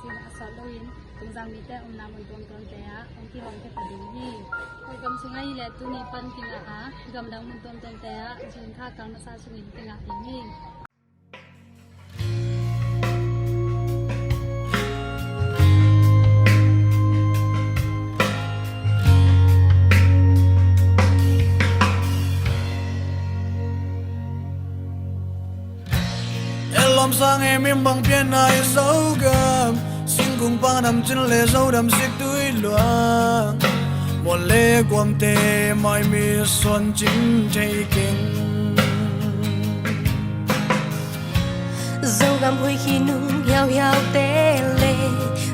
sin asal loin tungzang mi te nam on ton te a on ki hong te pading hi oi gam singa hi le tu ni pan tinga a gam dang mun ton te a jin kha kang na sa sungin tinga hi lòng sang em bằng biển ai dấu gầm xin cùng ba năm chân lệ dấu đầm xích túi loạn một lễ quam tê mai mi xuân chính chạy kinh dấu gầm huy khi nung hiao hiao tê lê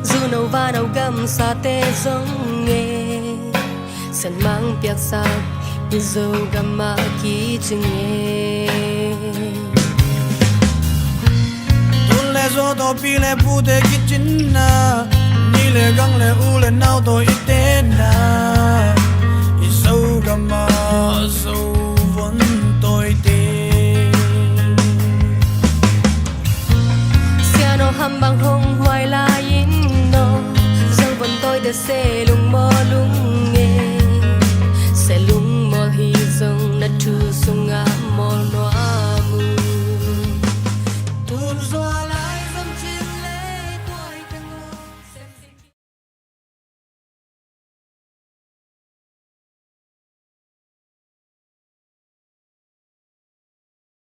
dù nấu va nấu gầm sa tê giống nghề sân mang piak sạc đi dấu gầm mà kỹ chừng nghề le zo to pi le pu te kitchen na ni le gang le u le nau to ite na I so gama so von toi te sia no ham bang hong hoài la yin no dấu vẫn tôi để xe lùng mơ